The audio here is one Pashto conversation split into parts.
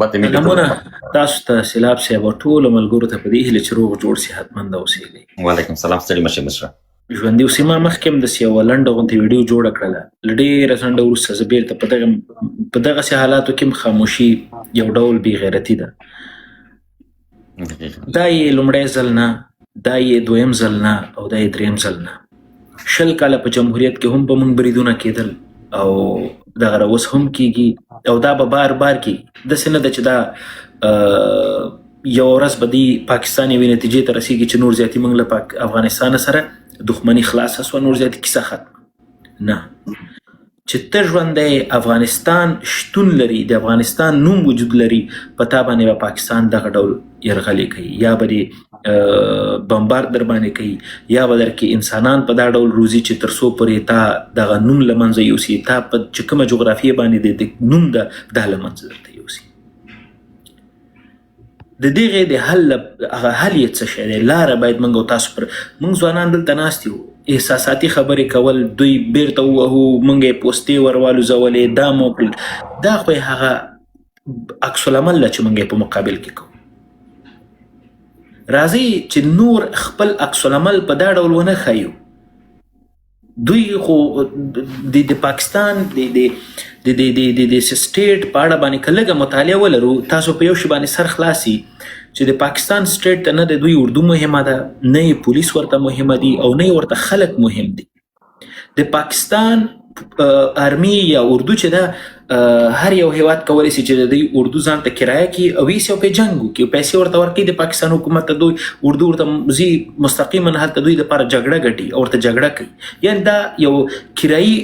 سلامونه تاسو ته سیلاب صاحب او ټولو ملګرو ته په دې هیله چې روغ جوړ صحتمند اوسئ. وعلیکم السلام. ستړي مه شئ مشره. ژوندي اوسئ. ما مخکې هم داسې یوه لنډه غوندې ویډیو جوړه کړله. له ډېره ځنډه وروسته زه بېرته په دغسې حالاتو کې هم خاموشي یو ډول بې غیرتي ده. دا یې لومړی ځل نه، دا یې دویم ځل نه، او دا یې دریم ځل نه. 20 کاله په جمهوریت کې هم به مونږ بریدونه کېدل او دغه اوس هم کېږي او دا به بار بار کېږي. داسې نه ده چې دا یوه ورځ به دې پاکستان یوې نتیجې ته رسېږي چې نور زیاتي موږ له افغانستان سره دښمني خلاصه سوه، نور زیاتي کیسه ختمه. نه، چې ته ژوندی افغانستان شتون لري، د افغانستان نوم وجود لري، په تا باندې به پاکستان دغه ډول یرغلې کوي، یا به دې بمبار در باندې کوي، یا به در کې انسانان په دا ډول روزي چې تر څو پورې تا دغه نوم له منځه یوسي، تا په چې کومه جغرافیه باندې د نوم ده دا له منځه درته یوسي. د دغې د حل یې څه شی دی؟ لاره باید موږ او تاسو پر موږ ځوانان دلته ناست یو، احساساتي خبرې کول، دوی بیرته ووهو، موږ یې پوستې ورولوځولې، دا مو کړل، دا خو یې هغه عکس العمل ده چې موږ یې په مقابل کې کوو. راځئ چې نور خپل عکس العمل په دا ډول ونه ښیو. دوی خو د پاکستان د سټیټ په اړه باندې که لږه مطالعه ولرو، تاسو په یو شي باندې سر خلاصي چې د پاکستان سټیټ ته نه د دوی اردو مهمه ده، نه یې پولیس ورته مهمه دي، او نه یې ورته خلک مهم دي. د پاکستان آرمي یا اردو چې ده، هر یو هیواد کولی شي چې د دوی اردو ځان ته کرایه کړي او ویسي او پې جنګ وکړي او پیسې ورته ورکړي. د پاکستان حکومت ته دوی اردو ورته ځي مستقیما هلته دوی دپاره جګړه ګټي او ورته جګړه کوي. یعنې دا یو کرایي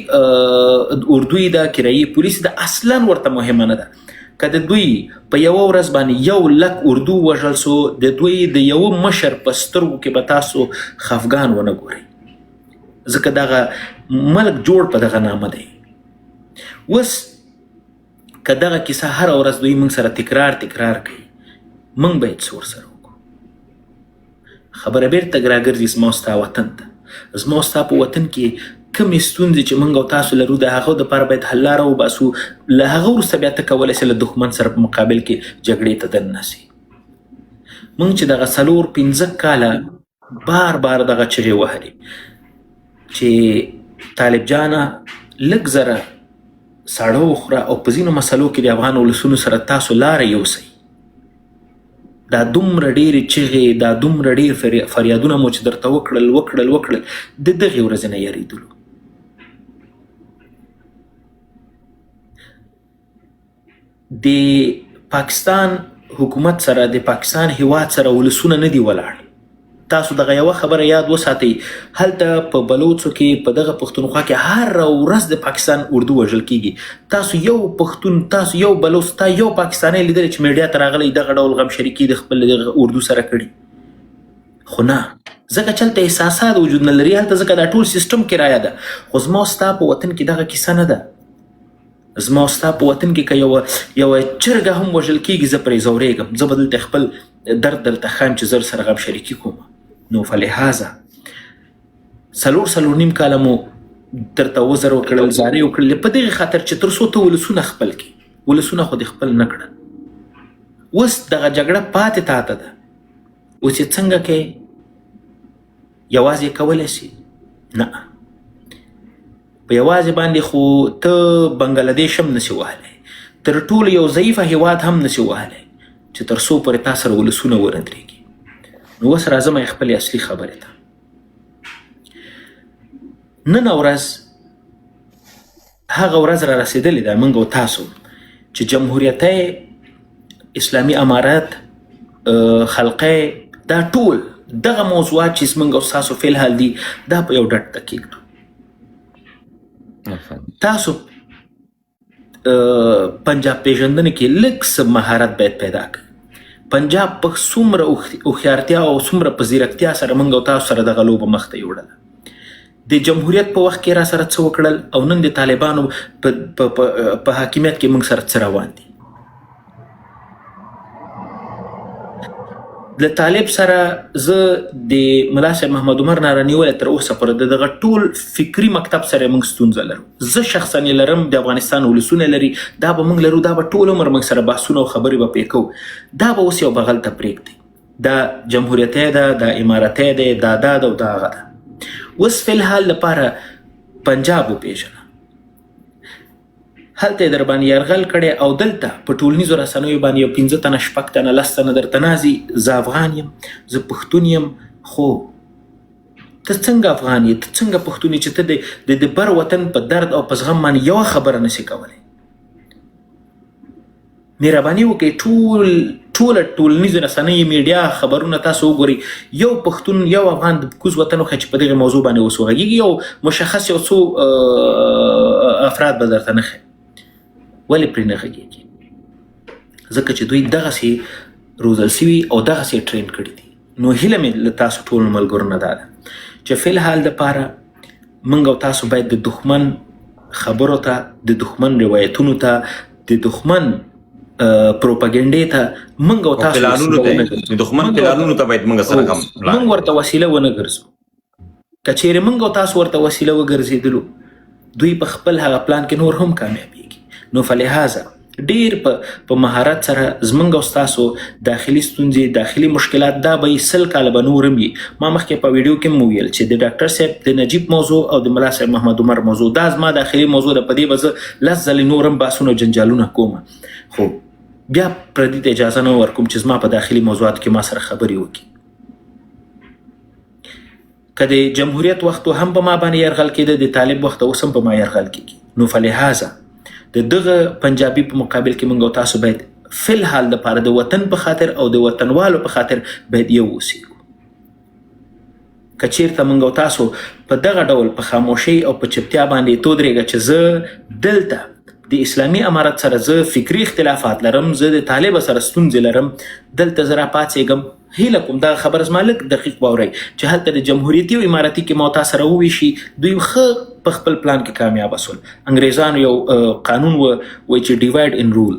اردو ده، کرایي پولیس ده، اصلا ورته مهمه نه ده. که د دوی په یوه ورځ باندې 100,000 اردو وژل سو، د دوی د یوه مشر په سترګو کې به تاسو خفګان ونه ګورئ، ځکه دغه ملک جوړ په دغه نامه دی. اوس که دغه کیسه هره ورځ دوی موږ سره تکرار کوي، موږ باید څه ورسره وکړو؟ خبره بیرته راګرځي زما او ستا وطن ته. زما او ستا په وطن کې کومې ستونزې چې موږ او تاسو لرو، د هغو دپاره باید حل لاره وباسو. له هغه وروسته بیا ته کولی شې له دښمن سره په مقابل کې جګړې ته دننه سي. موږ چې دغه 4-5 کاله بار بار دغه چغې وهلې چې طالب جانه لږ زره ساړه وخوره او په ځینو مسلو کې د افغان ولسونو سره تاسو لاره یوسئ. دا دومره ډېرې چغې، دا دومره ډېر فریادونه مو چې درته وکړل د دغې ورځې نه یریدلو. د پاکستان حکومت سره، د پاکستان هیواد سره ولسونه نه دي ولاړ. تاسو دغه یوه خبره یاد وساتئ، هلته په بلوڅو کې، په دغه پښتونخوا کې هره ورځ د پاکستان اردو وژل کېږي. تاسو یو پښتون، تاسو یو بلوڅ، تا یو پاکستانی لیدلی چې میډیا ته راغلی دغه ډول غم شریکي د خپل اردو سره کړي؟ خو نه، ځکه چې هلته احساسات وجود نه لري، هلته ځکه دا ټول سیسټم کرایه ده. خو زما او ستا په وطن کې دغه کیسه نه ده. زما او ستا په وطن کې که یوه چرګه هم وژل کېږي، زه پرې ځورېږم، زه به دلته خپل درد دلته ښایم چې زه سره غم شریکي کوم. نو فلهذا 4.5 کاله مو درته وزر وکړل، زارې وکړل، په دغې خاطر چې تر څو ته ولسونه خپل کړي. ولسونه خو دې خپل نه کړل. اوس دغه جګړه پاتې تاته ده. اوس یې څنګه کوې؟ یوازې کولی شي؟ نه، په یوازې باندې خو ته بنګلادیش هم نسي وهلی، تر ټولو یو ضعیفه هیواد هم نسي وهلی چې تر څو پورې تا سره ولسونه ورندرېږي. نو اوس راځم خپلې اصلي خبرې ته. نن ورځ هغه ورځ را رسېدلې ده موږ او تاسو چې جمهوریتي اسلامي امارت خلقی، دا ټول دغه موضوعات چې موږ او تاسو فی الحال دي، دا په یو ډډ ته کېږدو. تاسو پنجاب پیژندنې کې لږ څه مهارت باید پیدا کړئ. پنجاب په څومره هوښیارتیا او څومره په ځیرکتیا سره موږ او تاسو سره دغه لوبه مخ ته یوړله. د جمهوریت په وخت کې را سره څه وکړل، او نن د طالبانو په حاکمیت کې موږ سره څه روان دي. د طالب سره زه د ملا صاحب محمد عمر نه رانیولی تر اوسه پورې د دغه ټول فکري مکتب سره موږ ستونزه لرو. زه شخصا یې لرم، د افغانستان ولسونه لري، دا به موږ لرو، دا به ټول عمر موږ سره بحثونه او خبرې به پرې کوو. دا به اوس یو بغل ته پرېږدي، دا جمهوریتي ده، دا امارتي دی، دا ده او دا هغه ده. اوس فی الحال لپاره پنجاب وپېژنه، هلته یې در باندې یرغل کړی او دلته په ټولنیزو رسنیو باندې یو 15 تنه 6 تنه 10 تنه درته نازي زه افغان یم، زه پښتون یم. خو ته څنګه افغان یې، ته څنګه پښتون یې چې ته د بر وطن په درد او په زغم باندې یوه خبره نشي کولی؟ مهرباني وکړئ ټوله ټولنیزو رسنۍ میډیا خبرونه تاسو وګورئ، یو پښتون یو افغان د کوز وطن وښیي چې په دغې موضوع باندې اوس وغږېږي، یو مشخص یو څو افراد به درته نه ښیي. ولې پرې نه غږېږي؟ ځکه چې دوی دغسې روزل سوي او دغسې ټرین کړي دي. نو هیله مې له تاسو ټولو ملګرو نه دا ده چې فی الحال دپاره موږ او تاسو باید د دښمن خبرو ته، د دښمن روایتونو ته، د دښمن پروپاګنډې ته موږ او تاسو د دښمن پلانونو ته باید موږ سره هم موږ ورته وسیله ونه ګرځو. که چیرې موږ او تاسو ورته وسیله وګرځېدلو، دوی په خپل هغه پلان کې نور هم کامیابیږي. نو فلهذا ډیر په مهارت سره زمونږ او ستاسو داخلي ستونزې، داخلي مشکلات دا به 100 کاله به نور هم وي. ما مخکې په ویډیو کې مو ویل چې د ډاکټر صاحب د نجیب موضوع او د ملا صاحب محمد عمر موضوع دا زما داخلي موضوع ده، په دې به زه 10 ځلې نور هم بحثونه او جنجالونه کوم، خو بیا پردي ته اجازه نه ورکوم چې زما په داخلي موضوعاتو کې ما سره خبرې وکړي. که د جمهوریت وخت هم په ما باندې یرغل کېده، د طالب وخت اوس هم په ما یرغل کېږي. نو فلهذا د دغه پنجابي په مقابل کې موږ او تاسو باید فی الحال دپاره د وطن په خاطر او د وطنوالو په خاطر باید یو اوسېږو. که چیرته موږ او تاسو په دغه ډول په خاموشۍ او په چپتیا باندې تودرېږه چې زه دلته د اسلامي امارت سره زه فکري اختلافات لرم، زه د طالب سره ستونزې لرم، دلته زه راپاڅېږم، هیله کوم دغه خبر زما لږ دقیق واورئ چې هلته د جمهوریتي او امارتي کې ما تاسو سره وویشي، دوی ښه په خپل پلان کې کامیاب شول. انګریزانو یو قانون وایي چې ډیوایډ ان رول،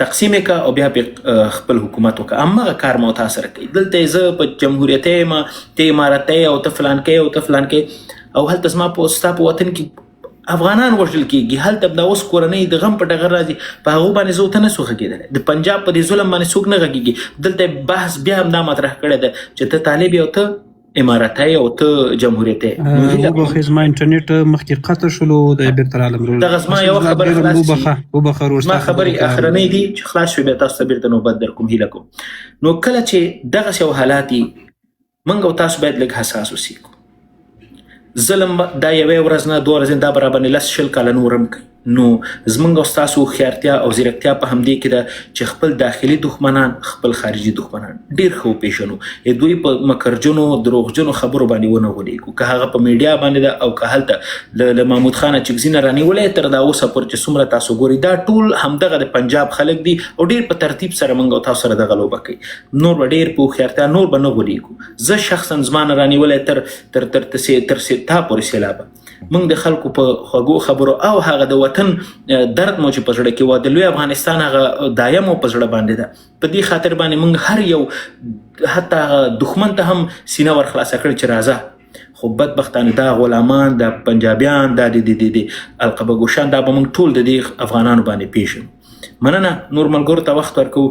تقسیم یې که او بیا پرې خپل حکومت وکړه. همغه کار ما تاسو سره کوي. دلته زه په جمهوریتي یم، ته امارتي او ته فلانکی او ته فلانکی، او هلته زما ستا په وطن کې افغانان وژل کېږي. هلته دا اوس کورنۍ د غم په ډګر راځي، په هغو باندې زه ورته نسو غږېدلی. د پنجاب په دې ظلم باندې څوک نه غږېږي. دلته بحث بیا هم دا مطرح کړی ده چې ته طالب یې او ته امارتي او ته جمهوریتي. وبخښئ زما انټرنیټ مخکې قطع شلو، د بیرته رالم. دغه زما یوه خبره خلاص شي، زما خبرې اخرنۍ دي چې خلاص شوې، بیا تاسو ته بیرته نوبت در کوم، هیله کوم. نو کله چې دغسې یو حالات وي، موږ او تاسو باید لږ حساس اوسېږو. ظلم دا یوې ورځ نه 2 ورځې، دا به راباندې 10-20 کاله نور هم کوي. نو زمونږ او ستاسو هوښیارتیا او ځیرکتیا په همدې کې ده چې خپل داخلي دښمنان، خپل خارجي دښمنان ډېر ښه وپېژنو، دوی په مکرجنو دروغجنو خبرو باندې ونه غولېږو. که هغه په میډیا باندې ده او که هلته له محمود خان چکزي نه رانیولی تر دا اوسه پورې چې څومره تاسو ګورئ، دا ټول همدغه د پنجاب خلک دي او ډېر په ترتیب سره موږ او تاسو سره دغه لوبه کوي. نور به ډېر په هوښیارتیا نور به نه غولېږو. زه شخصا زما نه رانیولی تر تا پورې سیلابه موږ د خلکو په خوږو خبرو او هغه د وطن درد مو چې په زړه کې و، د لوی افغانستان هغه دایه مو په زړه باندې ده. په دې خاطر باندې موږ هر یو حتی دښمن ته هم سینه ور خلاصه کړې چې راځه. خو بدبختانه دا غلامان، دا پنجابیان، دا د القبه ګوشان، دا به موږ ټول د دې افغانانو باندې پیژنو. مننه، نور ملګرو ته وخت ورکوو.